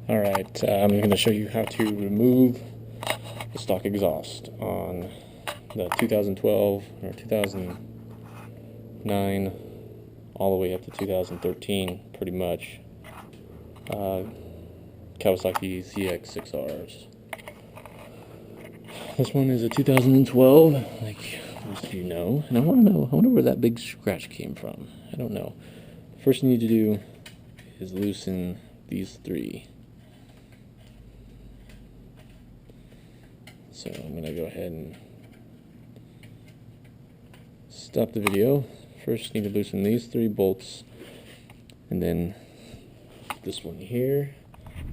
Alright, I'm going to show you how to remove the stock exhaust on the 2012 or 2009 all the way up to 2013 pretty much Kawasaki ZX6Rs. This one is a 2012, like most of you know, and I wonder where that big scratch came from. I don't know. The first thing you need to do is loosen these three. So I'm going to go ahead and stop the video. First you need to loosen these three bolts, and then this one here,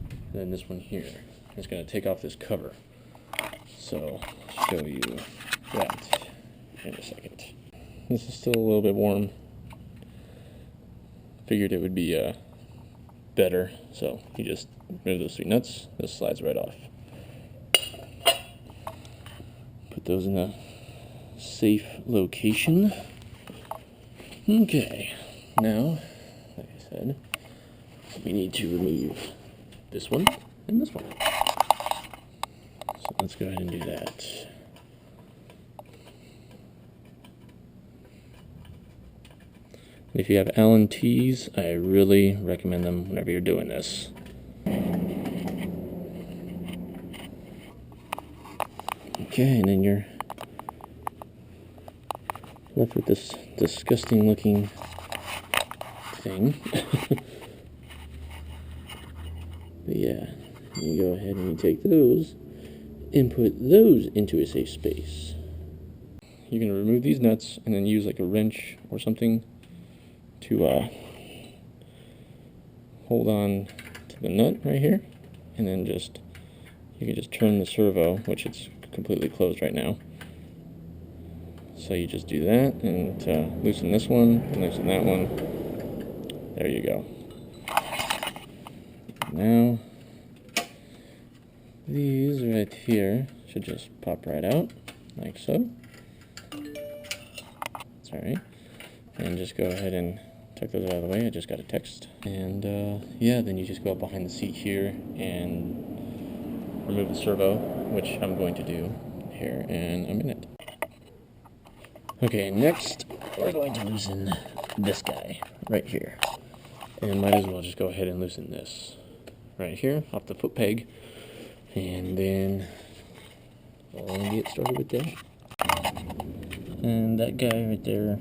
and then this one here. It's going to take off this cover. So I'll show you that in a second. This is still a little bit warm. Figured it would be better, so you just remove those three nuts. This slides right off. Put those in a safe location. Okay, now, like I said, we need to remove this one and this one. So let's go ahead and do that. If you have Allen T's, I really recommend them whenever you're doing this. Okay, and then you're left with this disgusting looking thing. But yeah, you go ahead and you take those and put those into a safe space. You're going to remove these nuts and then use like a wrench or something to hold on to the nut right here, and then you can just turn the servo, which it's completely closed right now. So you just do that and loosen this one and loosen that one. There you go. Now these right here should just pop right out like so. It's alright. And just go ahead and tuck those out of the way. I just got a text. And yeah, then you just go up behind the seat here and remove the servo, which I'm going to do here in a minute. Okay, next we're going to loosen this guy right here. And might as well just go ahead and loosen this right here off the foot peg. And then we'll get started with that. And that guy right there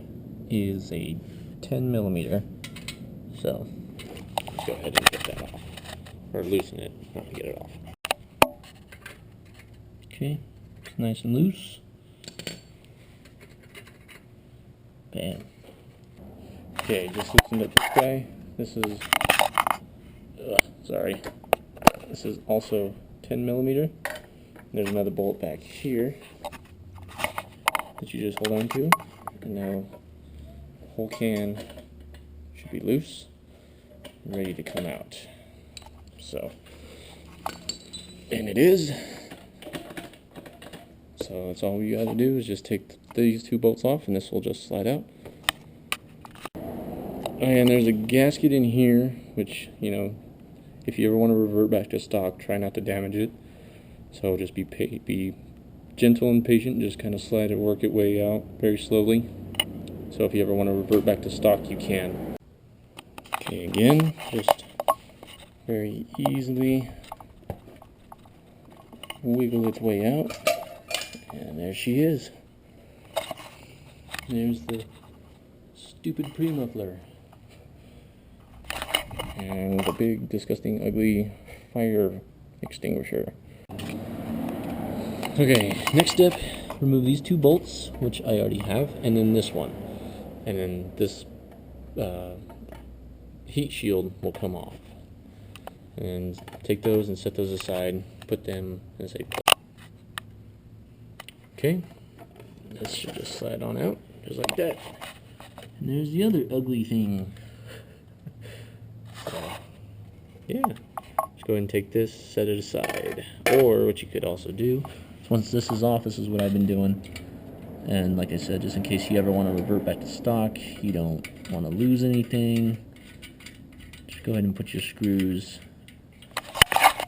is a 10mm. So let's go ahead and get that off. Or loosen it, not get it off. Okay, it's nice and loose. Bam. Okay, just loosened up this guy. This is, sorry. This is also 10mm. There's another bolt back here that you just hold on to. And now the whole can should be loose and ready to come out. So, and it is. So that's all you got to do is just take these two bolts off, and this will just slide out. And there's a gasket in here, which, you know, if you ever want to revert back to stock, try not to damage it. So just be gentle and patient, just kind of slide it, work it way out very slowly. So if you ever want to revert back to stock, you can. Okay, again, just very easily wiggle its way out. And there she is. There's the stupid pre-muffler. And the big, disgusting, ugly fire extinguisher. Okay, next step, remove these two bolts, which I already have, and then this one. And then this heat shield will come off. And take those and set those aside, put them in a safe place. Okay, this should just slide on out, just like that. And there's the other ugly thing. So, yeah, just go ahead and take this, set it aside. Or what you could also do, once this is off, this is what I've been doing. And like I said, just in case you ever want to revert back to stock, you don't want to lose anything, just go ahead and put your screws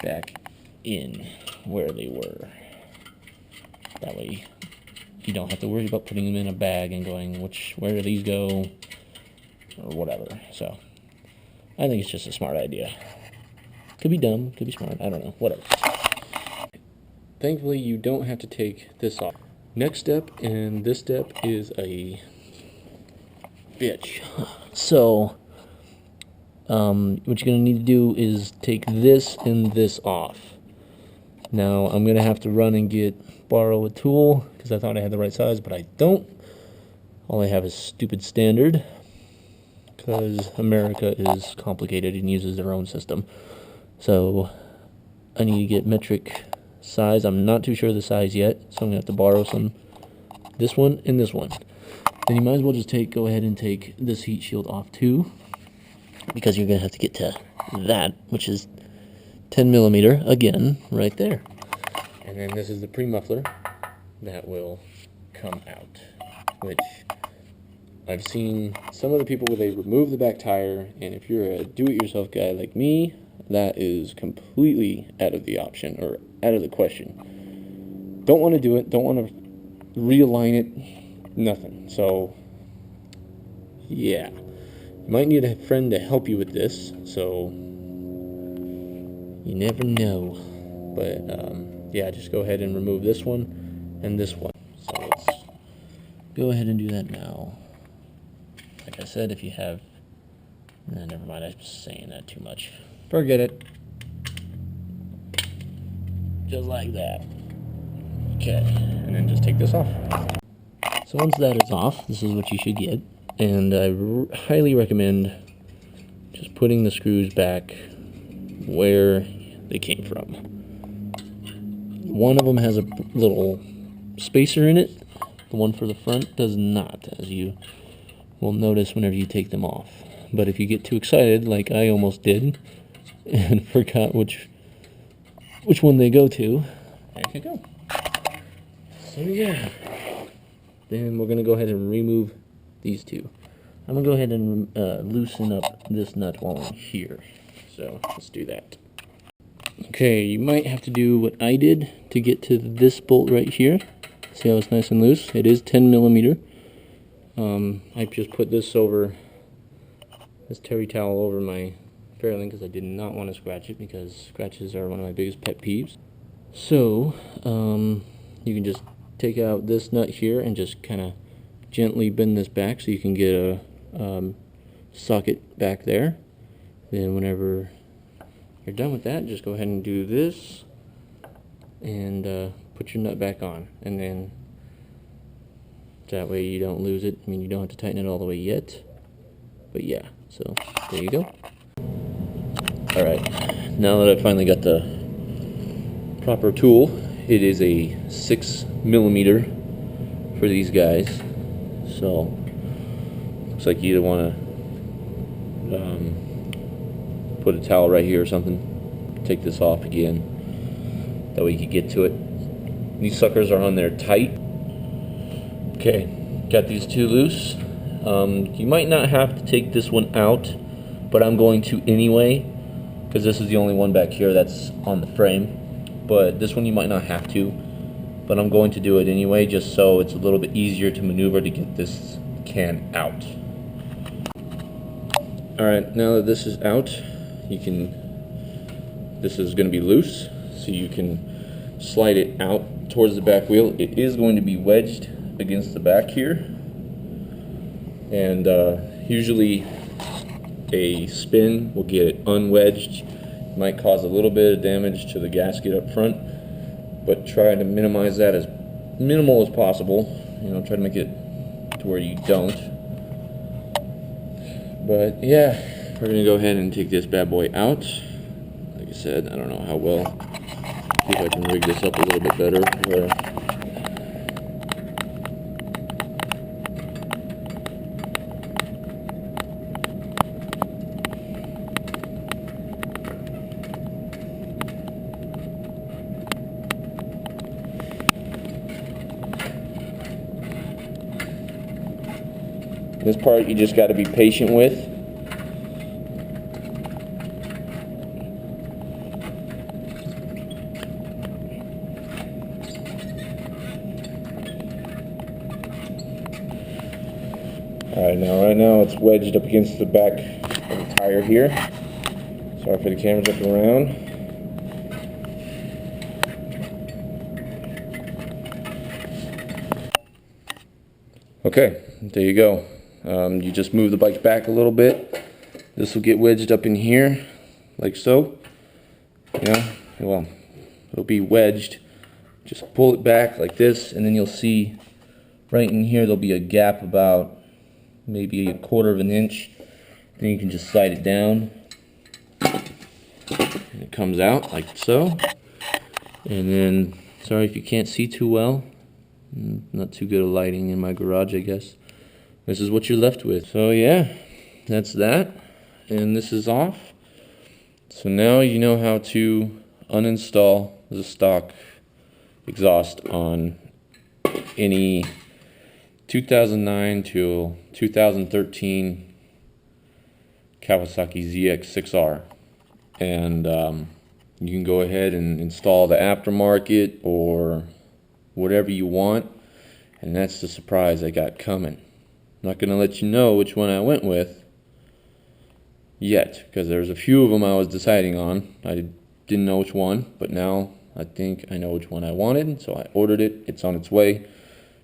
back in where they were. That way you don't have to worry about putting them in a bag and going, where do these go, or whatever. So I think it's just a smart idea. Could be dumb, could be smart, I don't know, whatever. Thankfully, you don't have to take this off. Next step, and this step is a bitch. So, what you're going to need to do is take this and this off. Now, I'm going to have to borrow a tool, because I thought I had the right size, but I don't. All I have is stupid standard, because America is complicated and uses their own system. So, I need to get metric size. I'm not too sure of the size yet, so I'm going to have to borrow some. This one and this one. Then you might as well just go ahead and take this heat shield off too, because you're going to have to get to that, which is 10 millimeter, again, right there. And then this is the pre-muffler that will come out, which I've seen some of the people where they remove the back tire, and if you're a do-it-yourself guy like me, that is completely out of the option, or out of the question. Don't want to do it, don't want to realign it, nothing. So, yeah. You might need a friend to help you with this, so you never know. But, yeah, just go ahead and remove this one and this one. So let's go ahead and do that now. Like I said, if you have... never mind, I was saying that too much. Forget it. Just like that. Okay, and then just take this off. So once that is off, this is what you should get. And I highly recommend just putting the screws back where they came from. One of them has a little spacer in it. The one for the front does not, as you will notice whenever you take them off. But if you get too excited, like I almost did, and forgot which one they go to, there you go. So yeah, then we're going to go ahead and remove these two. I'm going to go ahead and loosen up this nut while I'm here. So let's do that. Okay, you might have to do what I did to get to this bolt right here. See how it's nice and loose? It is 10 millimeter. I just put this terry towel over my Fairlink because I did not want to scratch it, because scratches are one of my biggest pet peeves. So, you can just take out this nut here and just kind of gently bend this back so you can get a socket back there. Then whenever you're done with that, just go ahead and do this and put your nut back on, and then that way you don't lose it. I mean, you don't have to tighten it all the way yet, but yeah, so there you go. Alright, now that I've finally got the proper tool, it is a 6 millimeter for these guys. So looks like you either want to put a towel right here or something, take this off again, that way you can get to it. These suckers are on there tight. Okay, got these two loose. You might not have to take this one out, but I'm going to anyway, because this is the only one back here that's on the frame. But this one you might not have to, but I'm going to do it anyway, just so it's a little bit easier to maneuver to get this can out. Alright, now that this is out, this is going to be loose, so you can slide it out towards the back wheel. It is going to be wedged against the back here, and usually a spin will get it unwedged. It might cause a little bit of damage to the gasket up front, but try to minimize that as minimal as possible. You know, try to make it to where you don't. But yeah, we're gonna go ahead and take this bad boy out. Like I said, I don't know how well. See if I can rig this up a little bit better. This part you just got to be patient with. just wedged up against the back of the tire here. Sorry for the camera jumping around. Okay, there you go. You just move the bike back a little bit. This will get wedged up in here, like so. Yeah, well, it'll be wedged. Just pull it back like this, and then you'll see right in here there'll be a gap about maybe 1/4 of an inch. Then you can just slide it down. And it comes out like so. And then, sorry if you can't see too well. Not too good at lighting in my garage, I guess. This is what you're left with. So yeah, that's that. And this is off. So now you know how to uninstall the stock exhaust on any 2009 to 2013 Kawasaki ZX6R. And you can go ahead and install the aftermarket or whatever you want. And that's the surprise I got coming. I'm not going to let you know which one I went with yet, because there's a few of them I was deciding on. I didn't know which one, but now I think I know which one I wanted, so I ordered it. It's on its way.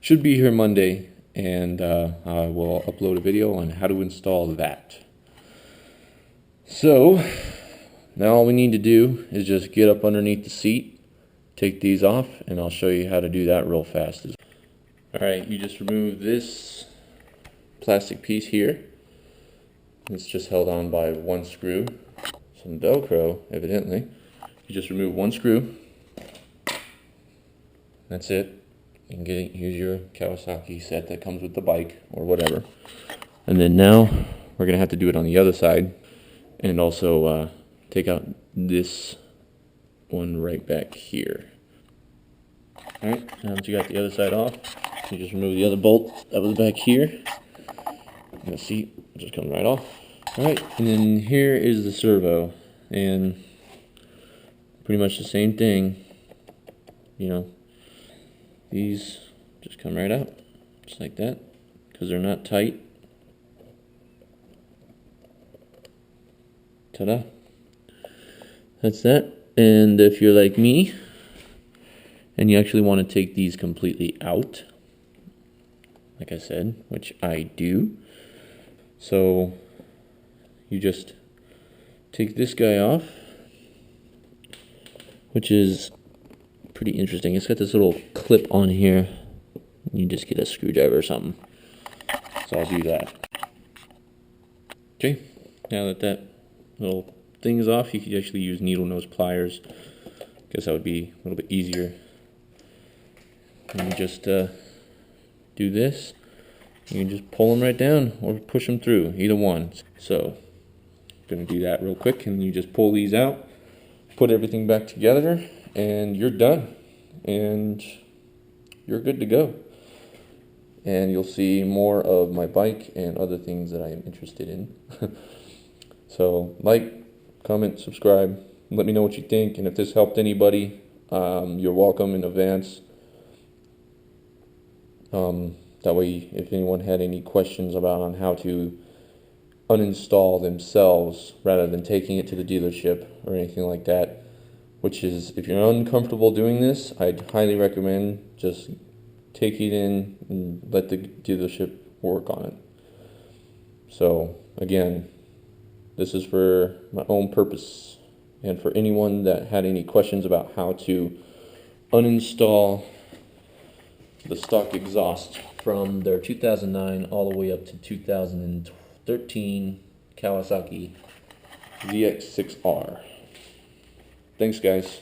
Should be here Monday, and I will upload a video on how to install that. So now all we need to do is just get up underneath the seat, take these off, and I'll show you how to do that real fast. Alright, you just remove this plastic piece here. It's just held on by one screw. Some Velcro, evidently. You just remove one screw. That's it. You can use your Kawasaki set that comes with the bike or whatever. And then now we're going to have to do it on the other side. And also take out this one right back here. Alright, now that you got the other side off, you just remove the other bolt that was back here. And the seat just comes right off. Alright, and then here is the servo, and pretty much the same thing. You know, these just come right out, just like that, because they're not tight. Ta-da! That's that. And if you're like me, and you actually want to take these completely out, like I said, which I do, so you just take this guy off, which is pretty interesting. It's got this little clip on here. You just get a screwdriver or something. So I'll do that. Okay, now that that little thing is off, you could actually use needle nose pliers. Guess that would be a little bit easier. And you just do this. You can just pull them right down or push them through, either one. So I'm going to do that real quick, and you just pull these out, put everything back together, and you're done. And you're good to go. And you'll see more of my bike and other things that I am interested in. So like, comment, subscribe, let me know what you think, and if this helped anybody, you're welcome in advance. That way, if anyone had any questions about on how to uninstall themselves rather than taking it to the dealership or anything like that, which is, if you're uncomfortable doing this, I'd highly recommend just take it in and let the dealership work on it. So again, this is for my own purpose, and for anyone that had any questions about how to uninstall the stock exhaust from their 2009 all the way up to 2013 Kawasaki ZX6R. Thanks, guys.